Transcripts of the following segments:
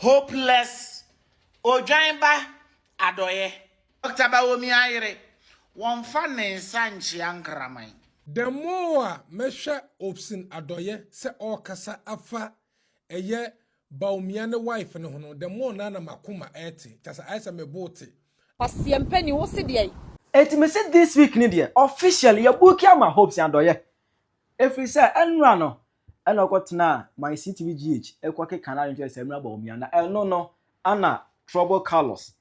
hopeless Ojaimba Adorye Dr. Bawumia one fan in Sanchi Ankramai. The more measure Hopeson Adorye se all kasa afa eye Bawumia ne wife no hono the more nana makuma eti tasa aisa me bote Pasiempeni wo se de eti me say this week ni de officially ya buki ama Hopeson Adorye every say enra no ena okotena my CTVGH ekwake canal into Samira Bawumia na no ana trouble colors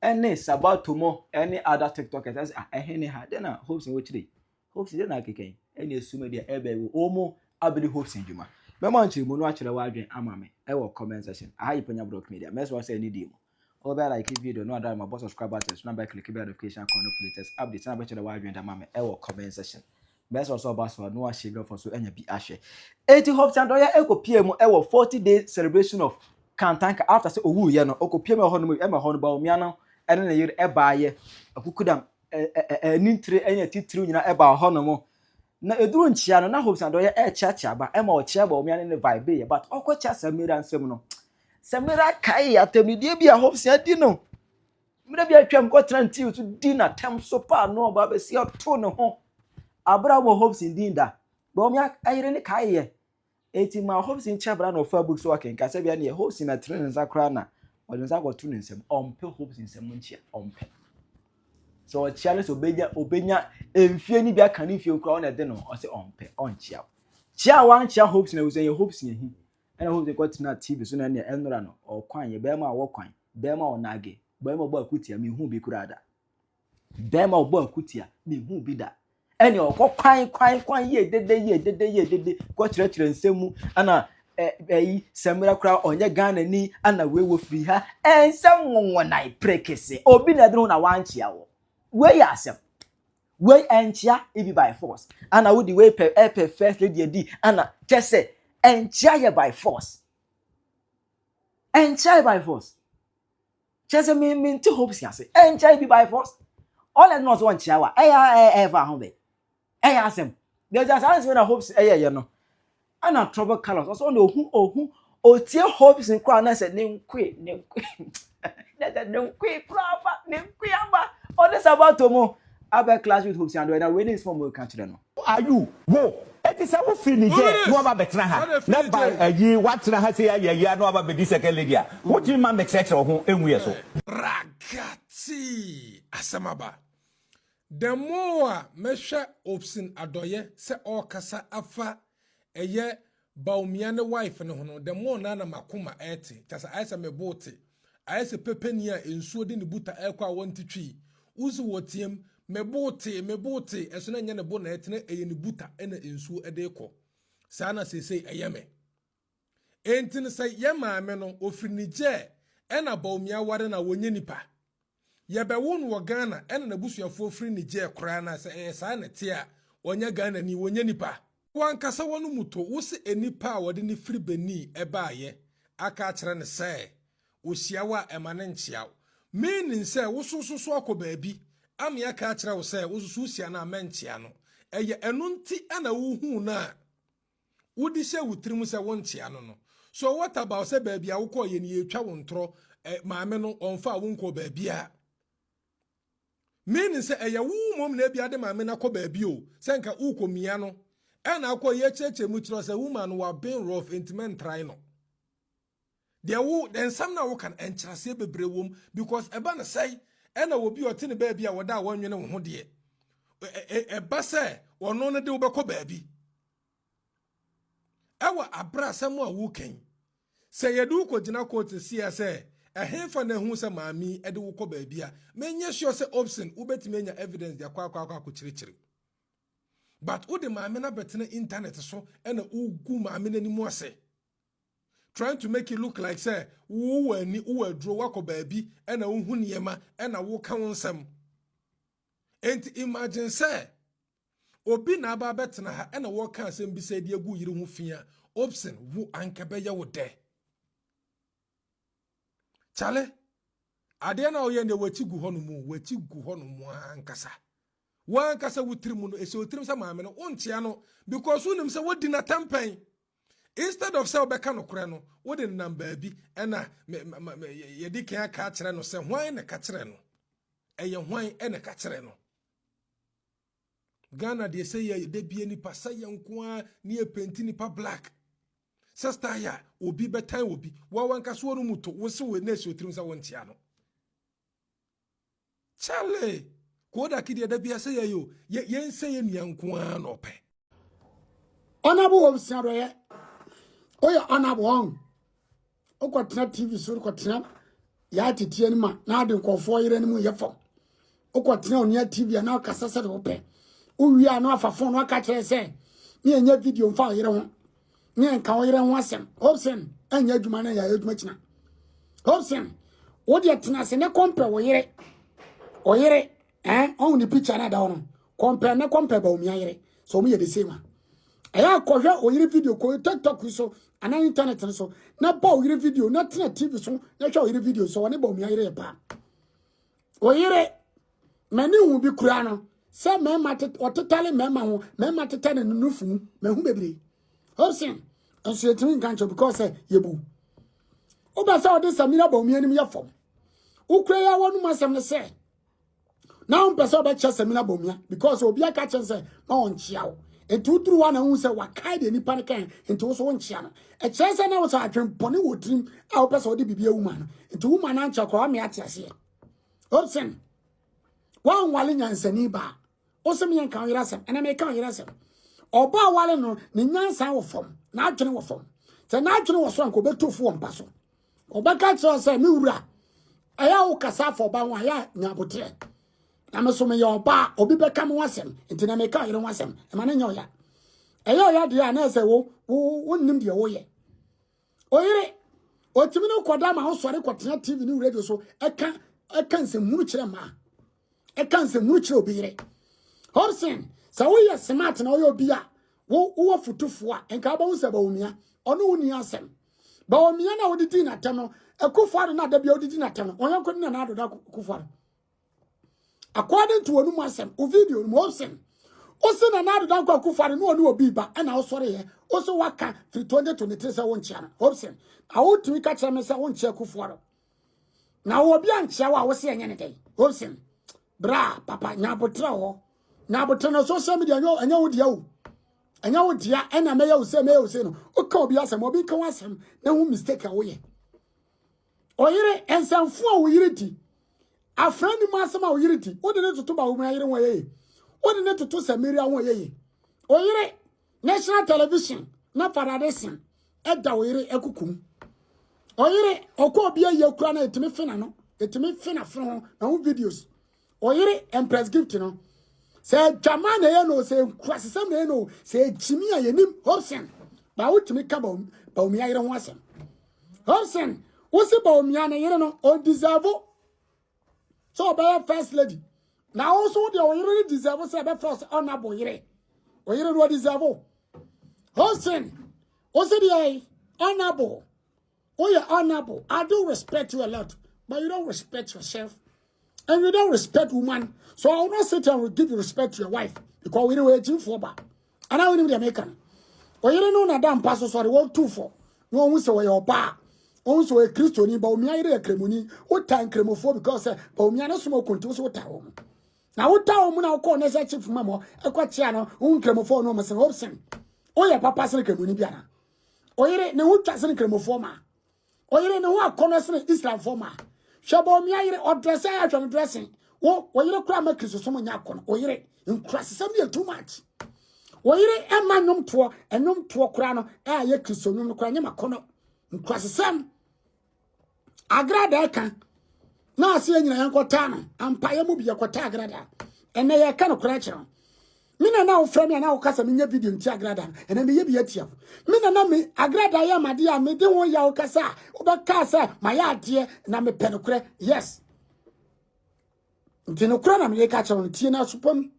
any sabatomo any other TikTokers ehene ha de na Hopeson wo chire Hopeson de na keken any assume de ebe wo omo abeli Hopeson juma me ma nchiri mu no akire wa adwen ama me e wo comment section aha Penyah block media me so say any dim o be like video no other my boss subscribe button so na be click bell notification icon no latest update na be chire wa adwen da ma me e wo comment section me so boss no wa share for so enya bi ahwe eti Hopeson Adorye ekopie mu e wo 40-day celebration of Kantanka after say owu ye no okopie mu ho no e ma ho no Bawumia no ene na yiri e baaye akukudam nintire enya titiri nyina e ba ho no mo na eduru nchia no na Hopeson Adorye e chiachi ba e ma o chia Bawumia ne vibe ye but okocha Samira nsem no Samira kai atemidie bi a Hopeson adi no mira bi atwam ko tranti to di na tem so pa no ba be si ato ne ho abra mo Hopeson din da Bawumia ayire ne kai ye eti ma Hopeson chabra no fa book so akenka se bia ne Hopeson na tren nza kra na o nza go to ne nsem ompe Hopeson nsem nchia ompe so Charles obenya emfie ni bia kan fie kra na de no o se ompe onchia chia wan chia Hopeson na wo say Hopeson ehi na Hopeson ko tina TV so na ne enora no o kwan ye be ma wo kwan be ma o nage be ma bo akutia mi hu bi kura da be ma o bo akutia mi hu bi da eni o ko kwan ye dede ko kire nsemu ana Samira kura onye Ghana ni ana wewo free ha ensem wonwo na prekese obi na de na wanchia wo we yasem we enchia e be by force ana wo the way per first lady di ana tese enchia ye by force chese me to Hopeson ase enchia be by force all that not one chia wa ever ho be yasem there's a chance when Hopeson ye no ana trouble colors also no ohu otie Hopeson kwa na se ne nkwe that ne nkwe proper ne nkwe aba all this about tomo abe clash with Hopeson Adorye na we need from we can chire no are you wo eti say wo free Niger no aba betra ha na ba yi watra ha say ya no aba be di second lady a what you man make sex ho enwu ye so ragati asamaba the more measure Hopeson Adorye se all kasa afa eye Bawumia ne wife no hono the more nana makuma eti tasa aisa me bote aisa Penyah ensuo de ne buta ekwa wontitwi uzu wotiem me bote eso na nya ne bo na etene eye ne buta ena ensuo ede ekọ sana sesei eyeme entine sai ye maame no ofri Niger ena Bawumia ware na wonye nipa ye be won wo Ghana ena na busuafo ofri Niger kora na se sa na te a onye Ghana ni wonye nipa wankasa wonu muto wosi enipa a wode ni firi beni ebaaye aka akere ne se osiawa emane nchiaw meaning se wosososo akoba bi am ya ka akere wo se wososo sia na amenchia no eye enu nti ana wuhu na wodi hye wutrim se wonchia no so what about se ba bia wo ko ye ni etwa wo ntro maame no onfa wo nko ba bia meaning se eye wu mom na bia de maame na ko ba bi o se nka ukomia no ena akọ ye cheche mu kiro say woman wa been rough intimate try no there wo then some na wo kan enchase bebre wom because eba na say ena wo bi ote ne ba bia wo da wonwene wo ho de eba say wono ne de wo bekọ ba bi ewa abra asem a wo kan say ye du ko gina court sia say ehemfa na hu say maami e de wo kọ ba bi a menye sure say Hopeson ubetime nya evidence de akwa kirikiri but ode maame na betene internet so ena ugu maame na nimu ase trying to make it look like say wo wani wo adro wako baabi ena wo hu niema ena wo ka wonsam enti imagine say obi na aba betena ha ena wo ka asem bi say de agu yiri hu fia Hopeson wo anka be ye wo de chale ade na oye ne wachi gu hono mu ankasa wan kasa wutrim no ese wutrim sa maame no onchia no because unim se wodi na tampan instead of say obeka no kure no wo de number bi na ye di kan aka kire no say hwan na ka kire no eye hwan na ka kire no Ghana de say ye de bie ni pa say nkoa ni e penti ni pa black sister ya obi betan obi wa wanka so no muto wo se we na so trim sa won tia no chale ko da kidi da bia say yo yen say ye nua nkoa no pe Honorable Hopeson Adorye. Oya honorable on. Okotena TV so okotena ya titie ni ma na de nkofo yire ni mu ye fom. Okotena onia TV na okasase de ope. Uwi a no afafo no aka kire se ni enya video mfa yire ho. Ni enka yire ho asem. Hopeson enya adwuma na ya adwuma kina. Hopeson wo de tena se ne compare wo yire. O yire on the picture na da wono. Compare Bawumia yire. So mu ye the same. Aya kohwe oyire video ko TikTok so ana internet so na ba oyire video na tena TV so na hwe oyire video so woni Bawumia yire ba oyire mani hu bi kura no se me mate ototale me ma ho me mate tane nufu me hu bebre Hopeson enso etimi gancho because yebu oba sa ode Samira Bawumia nim ye fom ukura ya wonu masem ne se na on pese oba che Samira Bawumia because obi aka che se ma on chia wo Entu tru wana hu se wakai de nipa ne kan entu so wonchia no e kyerese na wo so adwen bone wotrim a wo pese wo de bibia wuma no entu wuma na ncha kwa me atiase Hopeson wan wale nyansani ba osem yen kan yerasem ena me kan yerasem oba wale no ne nyansa wo fom na adwene wo fom te na adwene wo so anko betofo mpa so oba ka kyerese se me wura aya wo kasa fo ba ho aya nyabotre na me so me yo ba obi be kam wasem enti na me ka yire wasem e ma na nya oya eya oya de na se wo nim de wo ye oyire otimi no koda ma ho sore kwotena TV ni radio so e kan se muru kire ma e kan se muru kire obi yire Hopeson sa wo ye smart na wo ye obi a wo futufo a enka ba wo se Bawumia ono wo ni asem Bawumia na wo didi na tem no ekufo na da bia wo didi na tem no onye kwani na adoda kufo according to onu masem o video no Hopeson o na na do kwa kufare no onu obi ba na o sore ye o so waka 2023 se won chia no Hopeson a wo tumi ka kire me se won chia kufare na wo bi anchia wa wo se enye ne dai Hopeson bra papa nya botra ho na botra no social media nyo anya wo dia wo anya wo dia na me ya wo se no o ka obi asem obi ka wasem na hu mistake a wo ye oyire ensanfo a wo yire di a friend masama o yiriti o de ne tutu Bawumia yire won ye o de ne tutu Samira won ye o yire national television na paradisen e da o yire ekukum o yire okọ obi ye kura na etimi fina no etimi fina fro na ho videos o yire empress gift no se jama na ye no se kwasesam na ye no se jimi a yenim Hopeson ba wotimi ka Bawumia yire ho asem Hopeson wo se Bawumia na yire no o deserve. So be first lady. Now also they really deserve say be first honorable yire. O yire no deserve. Hopeson, also the honorable. Oh you honorable. I do respect you a lot, but you don't respect yourself. And you don't respect woman. So I will not sit and will give you respect to your wife because we don't waiting for back. And I will need the American. O yire no na damn pass sorry 124. No one say we your bar. Also a Christian Bawumia yire kremoni o tan kremofo because Bawumia no sumo kontu so ta wo na wo ta wo na ko na se chief mamo e kwa chia no un kremofo no mesen Hopeson o ya papa se kremoni biara o yire ne wo twa se kremofo ma o yire ne wo akono se Islam forma hwe Bawumia yire o dress ya hwe dressing wo yire kura ma Kristo so mo nya akono o yire nkrasesam ye too much o yire e ma nyom to kura no e ye Kristo nyom no kura nya makono nkrasesam agrada kan na ase nyina yankota no ampaye mu bi yakota agrada ene ye kan kora kire mina na wo frame na wo kasa menya video nti agrada ene me ye bi atia mina na me agrada ya made ya me de won ya wo kasa wo ba kasa ma ya ade na me pe no kore yes nti no kora na me ye ka kire no tie na supam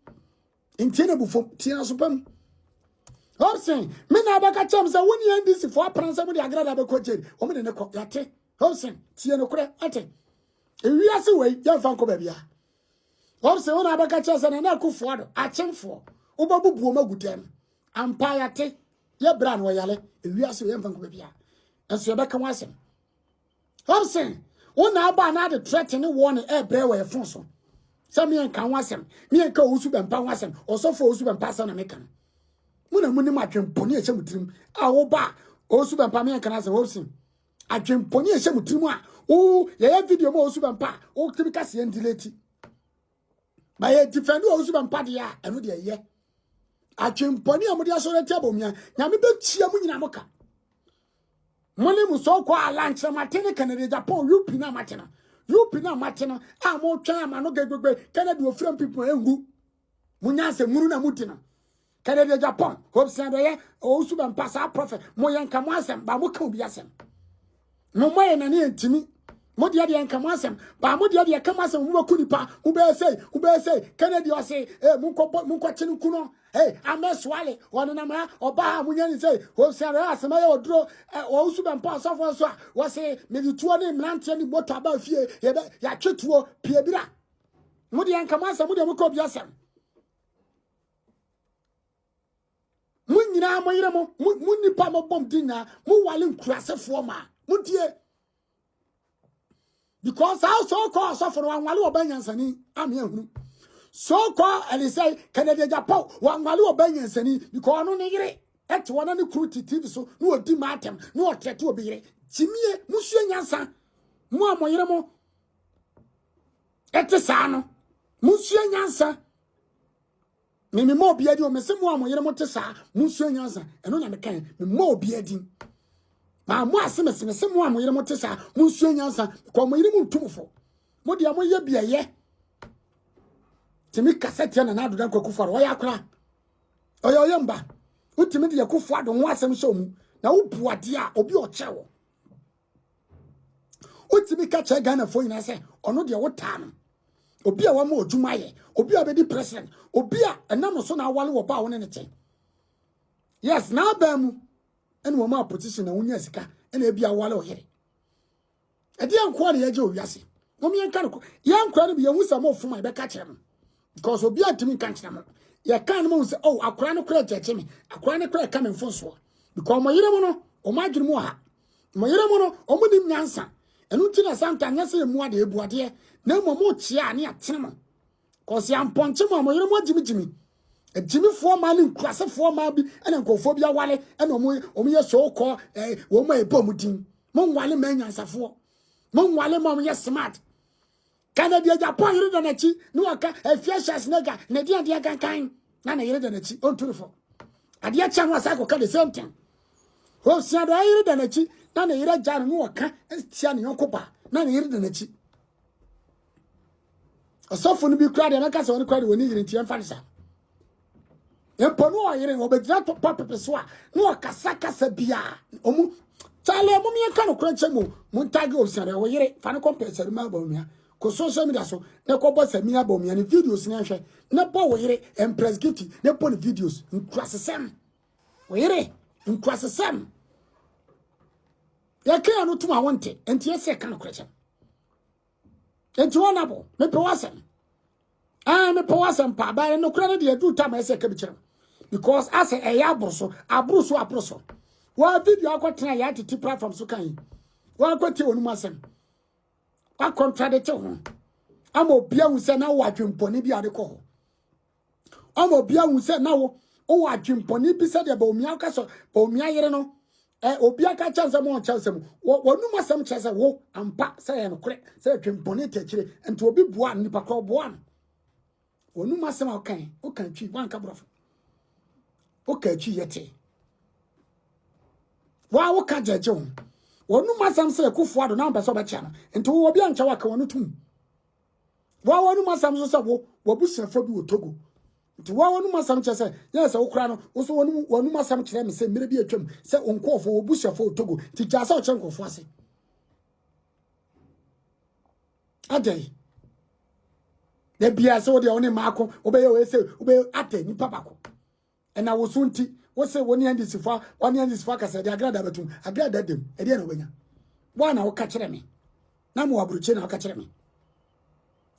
nti na bufo tie na supam Hopeson mina ba ka kire se woni ndisi fo apransa mu de agrada be ko jeri o me de ne ko yate Hopeson tie no kure ate ewiase we ya fa nko babia Hopeson wona abaka chese na akufo do achemfo obabubuo magutem ampa yate ye bra no yale ewiase ye mfanko bia enso ye beka wasem Hopeson wona aba na de threaten warning e bre we fon so se me enka wasem me enka osu bempa wasem osofo osu bempa sa na meka muna munim adwemponi ehye mutirim a wo ba osu bempa me enka na se Hopeson adwemponi ehye mutirim a o ye video mo osu bempa o timi kase en delete ba ye defend osu bempa de a eno de ye adwemponi amode aso re tia Bawumia nyame be tia mu nyina moka mole mu so kwa lunch na matene Canada Japan UP na matena a mo twan ama no gegbegbe Canada ofram people engu munya se muru na mutina Canada Japan Hopeson Adorye osu bempa sa prophet mo yanka mo asem ba mo ka obi asem mo moye na ne ntimi mo dia yanka mo asem ba mo dia ka mo asem mo kunipa mo be say Canada o say mo nko chinu kuno ameswale wona na ma oba munya ni say Hopeson Adorye asema ye odro osu bempa sofo so a wo say me dituo ni mlantie ni moto aba fie ya twetuo pie bira mo dia yanka mo asem mo dia mo ka obi asem munyina moyire mo nipa mo bom dinga mo wale nkurasefo ma muntie because how so call so for wan wale obanyansani ame ahunu so call and say Canada Japan wan wale obanyansani because no ne yire et wona ne kru TV so no odi matem no otrete obi yire timie musue nyansa mo amoyire mo ete sa no musue nyansa me mo obiadi o me se mo amoyere mo te sa munsuo nyansa eno na me kan me mo obiadi ma mo aseme se mo amoyere mo te sa munsuo nyansa ko mo yire mo ntumfo mo dia mo ye biaye timi kasete na na adodan kwaku faro ya akra oyo mba utimi de yakufu ado ho asem hye omu na wo buade a obi o chewo utimi ka che Ghana fo nyina se ono de wo ta no obi a wa ma odwuma ye obi a be di president obi a enam so na awale wo ba wo ne ne yes na ba mu ene wo ma position na wonya sika ene bi awale ohere e de anko na ye je owiase mo mi enka no ye anko na bi ye hu sa mo fuma be ka kire mo because obi a timi kan kire mo ye kan mo se oh akora no kura jeje me akora no kura ka me mfo so because mo yire mo no o ma dwuru mo ha mo yire mo no o mo dim nyansa enu ti na santa nyase mu ade ebuade na mo chia ne atene mo cause ya mponche mo yire mo jimi ejimi fo ma ne nkrase fo ma bi ene nkofo bi awale ene omo ye so ko wo ma ebom din mo nwale ma nyansafo mo nwale mo ye smart Canada Japan yire da na chi no aka fiashas nega na dia gankan na yire da na chi on turfo ade ya cha no asa ko ka the same thing Hopeson Adorye yire da na chi na yire jar no aka tia ne yokopa na yire da na chi osofo no bi kra de na ka se woni kra de woni yire ntia mfa nsa emponu oyire obedira to papepe so a no kasa bia omu chale mu mi ka no kra chemu mu tag Hopeson Adorye oyire fa no compensate ma Bawumia ko social media so na ko bo Samira Bawumia ne videos ne hwe na bo oyire empress gift ne po ne videos nkrasesem oyire nkrasesem ya ka no tuma wonte enti ese ka no kra chem enti wona bo me pe wasem me pe wasem pa ba no kra ne de adu ta ma ese ka bi kire because as a abruso wa video akwatena ya titi platform so kan wa kwati onum asem wa contradict ho amo bia hu se na wo adwemponi bi ade ko ho amo bia hu se na wo adwemponi bi se de Bawumia ka so Bawumia yere no obi aka chanse mo chanse mo wonum asem chanse wo ampa se ye no kure se adwemponi tekire enti obi boa nipa ko boa no wonum asem akan o kan twi wan ka brofo o ka twi yete wa wo ka jeje ho wonum asem se kufu ado na mbeso be cha no enti wo obi ancha wa ka wonu tum wa wonum asem so se wo busafo bi wo Togo nti wa wonum asem che se yes wo kra no wo so wonum asem kire me se mere bi atwam se onkofo wo busafo wo Togo ti ja sa o che nkofo ase adai de bia se wo de oni maako obeye we se obeye ate ni papako ena wo sunti wo se woni andisifa ka se de agrada betum agrada dem e de na obenya bwana wo ka kire me na mo abruche na wo ka kire me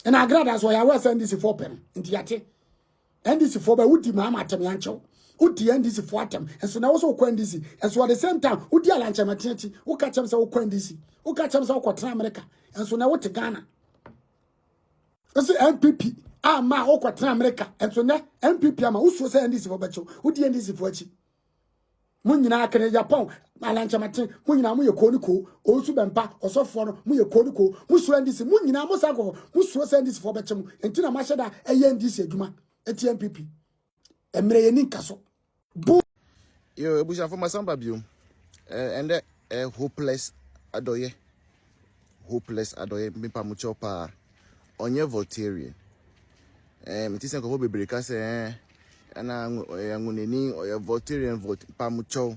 ena agrada so ya wo se andisifa pen nti yate andisifa ba wudi ma amatem yanchew Udi NDC for atem. And so now also NDC. And so at the same time, Udi alancha maternity, who catch him so NDC, who catch him so America. And so now what to Ghana? That's MPP. Ah, ma, Okwatra America. And so now MPP, ama, who so say NDC for Bacho, Udi NDC for Chi. Munina can Japan, alancha matin, Munina Muyo Koniko, also Bempa, or so for Muyo Koniko, Musu NDC, Munina Mosago, Musu NDC for Bacham, and Tina Mashada, ANDC, Juma, at MPP. Emre Kaso. Yo, Busha for my son, Babu. And hopeless Adorye. Hopeless Adorye, Mipa Muchopa, on your Voltarian. It is a hobby breakers, and I'm going to need or your Voltarian vote, Pamucho.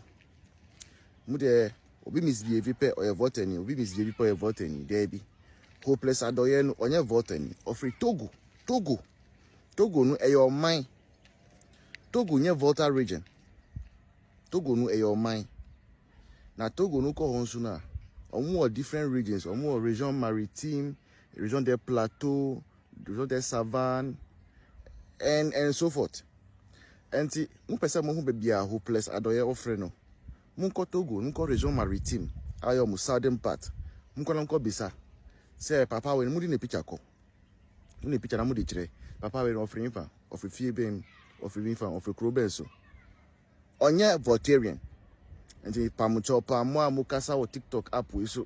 Mude, Obi misbehave or your voting, Obi misbehave or your voting, Debbie. Hopeless Adorye on your voting, or free Togo, no, your mind. Togo nye Volta region. Togo no your mind. Na Togo no ko honsu na. Omo different regions, omo region maritime, region des plateaux, region des savanes, and so forth. Enti mo pese mo hu bebia hopeless Adorye ofre no. Mo ko Togo, mo ko region maritime, ayo mo southern part. Mo ko nko bisa. Say papa we mo di ne picture ko. Mo ne picture na mo di kire. Papa we ofre infa, ofre fie bem. Of Rifa of a Crobeso. Onye Voltarian. And the Pamuchopa, Moa Mukasa or TikTok app with so.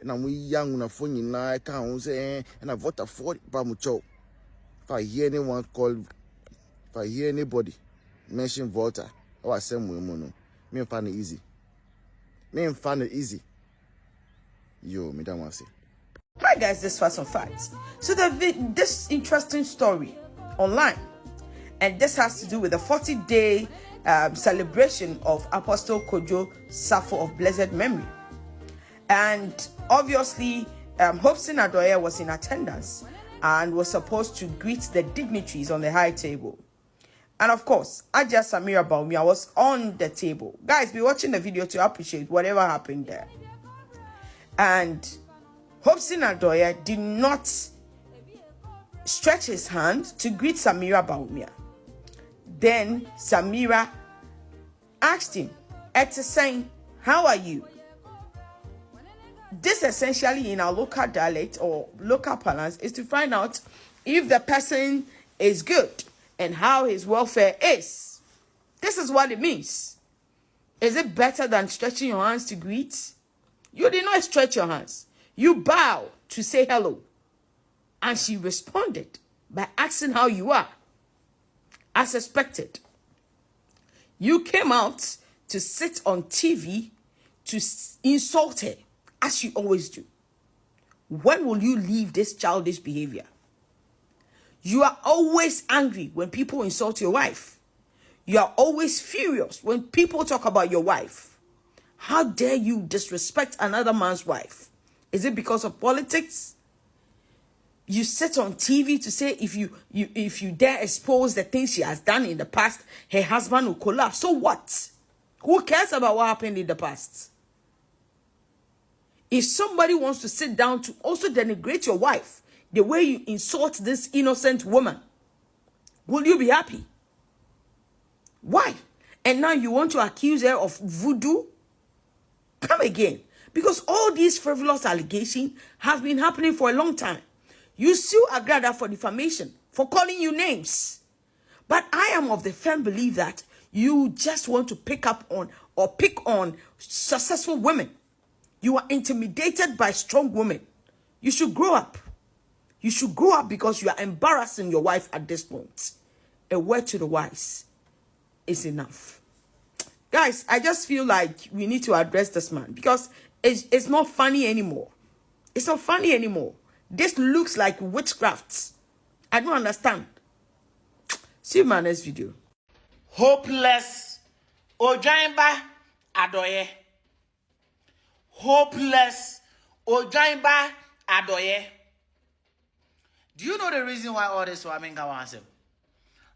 And I'm young on a phone in I can't say, and I vote for Pamucho. If I hear anyone call, if I hear anybody mention Volta, or same woman, me find it easy. Me find it easy. Yo, me don't want to say. Right, guys, this was some facts. So this interesting story online. And this has to do with the 40-day celebration of Apostle Kojo Safo of blessed memory. And obviously, Hopeson Adorye was in attendance and was supposed to greet the dignitaries on the high table. And of course, Samira Bawumia was on the table. Guys, be watching the video to appreciate whatever happened there. And Hopeson Adorye did not stretch his hand to greet Samira Bawumia. Then Samira asked him, saying, how are you? This essentially in our local dialect or local parlance is to find out if the person is good and how his welfare is. This is what it means. Is it better than stretching your hands to greet? You did not stretch your hands. You bow to say hello. And she responded by asking how you are. As expected, you came out to sit on TV to insult her, as you always do. When will you leave this childish behavior? You are always angry when people insult your wife. You are always furious when people talk about your wife. How dare you disrespect another man's wife? Is it because of politics? You sit on TV to say if you dare expose the things she has done in the past, her husband will collapse. So what? Who cares about what happened in the past? If somebody wants to sit down to also denigrate your wife, the way you insult this innocent woman, will you be happy? Why? And now you want to accuse her of voodoo? Come again. Because all these frivolous allegations have been happening for a long time. You sue Agrada for defamation, for calling you names. But I am of the firm belief that you just want to pick on successful women. You are intimidated by strong women. You should grow up. You should grow up because you are embarrassing your wife at this point. A word to the wise is enough. Guys, I just feel like we need to address this man because it's not funny anymore. It's not funny anymore. This looks like witchcraft. I don't understand. See you in my next video. Hopeless Ojaimba Adorye. Hopeless Ojaimba Adorye. Do you know the reason why all this women can answer?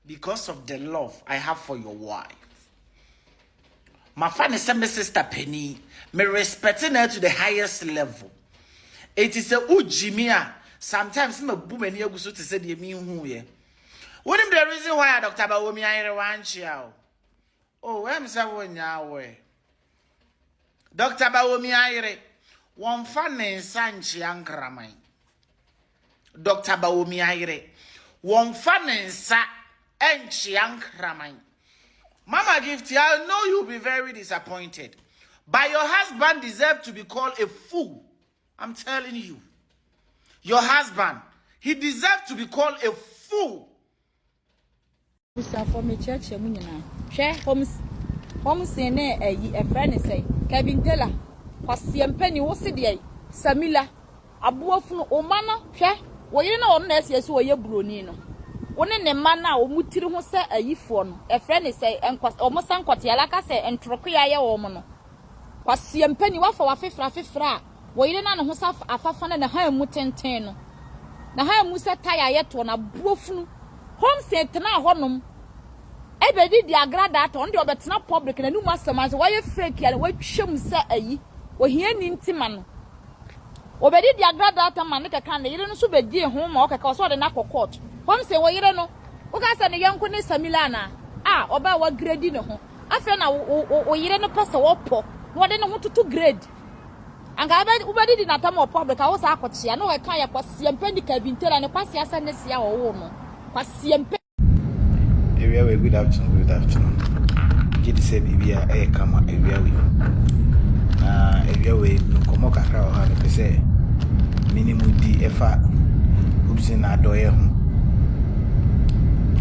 Because of the love I have for your wife. My fan is my sister Penyah. Me respecting her to the highest level. It is a ujimia. Sometimes me boom and you go to say the me who ye. What is the reason why Dr. Bawumia want you? Oh, I'm saying yawe. Dr. Bawumia ire. One fan in Sanchi Ankramai. Dr. Bawumia ire. One fan in Sa Enchi Ankramai. Mama Gifty, I know you'll be very disappointed. But your husband deserves to be called a fool. I'm telling you. Your husband, he deserves to be called a fool. For me church, share homes in a friend say, Kevin Taylor, was Penyah was the Samira, a boafun Omana, share, well, you know, unless yes, or your brunino. One in a man now, Mutiru who say a yiphone, a friend say, and was almost unquatialaka say, and Trokia woman. Was Penyah what for a fifra, well, you know, who's a fan and a high mutanteno. Na ha musa taya yeto na buofunu home set na honum ebedi di agrada to ndi obetena public na numa asema so why fake ya we twem se ayi ohia ni ntima no obedi di agrada ta man ka kan yire no so bedi ho ma okaka so de na court home se wo yire no wo ka se ne yanko ne Samira na oba wa grade ne ho afa na wo yire no pese wo po wo de ne ho tutu grade anga ubadi di na tama public a wo sa akochia no we kan ya kwasiempe Kevin Taylor ne kwasi asa ne sia wo no kwasiempe. Good afternoon. Jidi se bibia kama area we nkomo kakra o ha ne pese minimum di efa Hopeson Adorye ho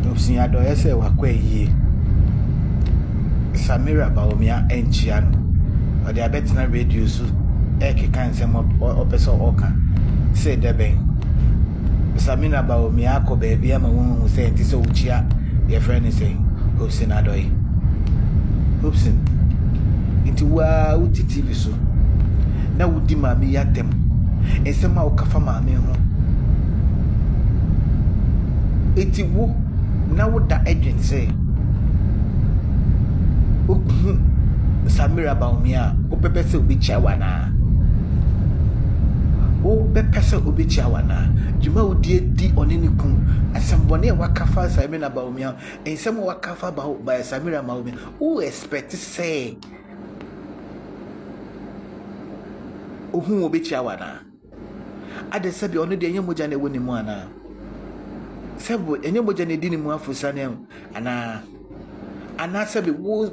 Hopeson Adorye se wakwa yie Samira Bawumia enchia no o de abetena radio so kan sem opeso oka say deben Samira Bawumia ko baby ama won say enti so uchia your friend is saying Hopeson Adorye Hopeson inti wa uti TV so na wudi mami yatem ensema okafa mami ho eti wo na woda agent say Samira Bawumia o pepe se obi chawana o pepe se obi chawana juma odi di onini kun asambone wakafa Samira Bawumia ensem wakafa ba Samira Bawumia o expect say ohun obi chawana ade sabi ono de enyemoja na woni mu ana sebo enyemoja na di ni mu afusane ana sabi wo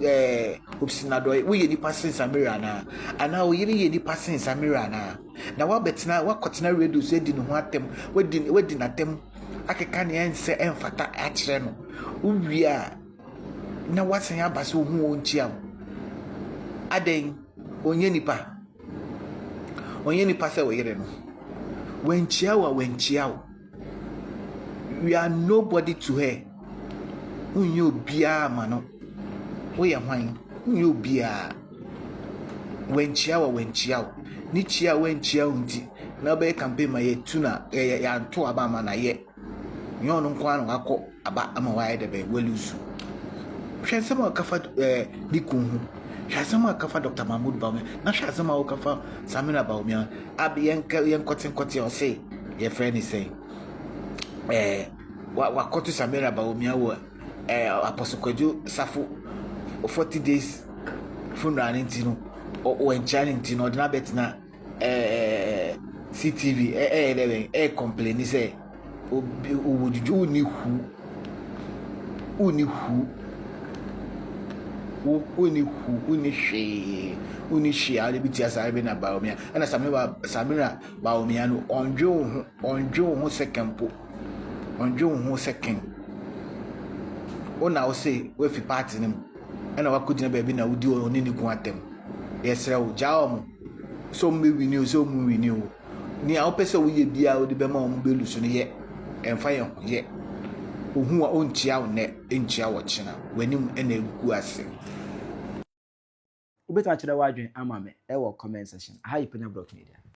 Hopeson Adorye wo ye ni passing Samira ana wo ye ni passing Samira na wa betina wa kotena radio so di no ho atem wadi na tem akeka ne ense emfata a kire no uwi a na wasen abase ohun onchia aden onye nipa se wo yire no wenchia we are nobody to her unyo bia mano wo ye hwan unyo bia wenchia ni chia wenchia unti na be campaign ma ye tuna ya nto aba ma na ye nyon nko anu akọ aba ama wa ye de be welusu hwensema kafa dikun hwensema kafa Dr. Mahmoud Bawumia na hwensema kafa Samira Bawumia abi yen kotin o say your friend is saying wa kotu Samira Bawumia wo Apostle Kwadwo Safo 40 days funeral ntino o enchani ntino na betina CTV complain say obujuju uni hu uni she ale biti asare na Bawumia na Samira Bawumia no onjo ho second po onjo ho second ona o say we fi party nim na wakudina baby na udi oni ni ku atem yesra o jaom so me wini o so mu wini o ni a opese wo ye bia o de be ma o belu so ne ye emfa ye ohun a onchia wo ne enchia wo china wanim na egu ase ubeta chira wadwen ama me e wo comment section aha Penyah Block Media.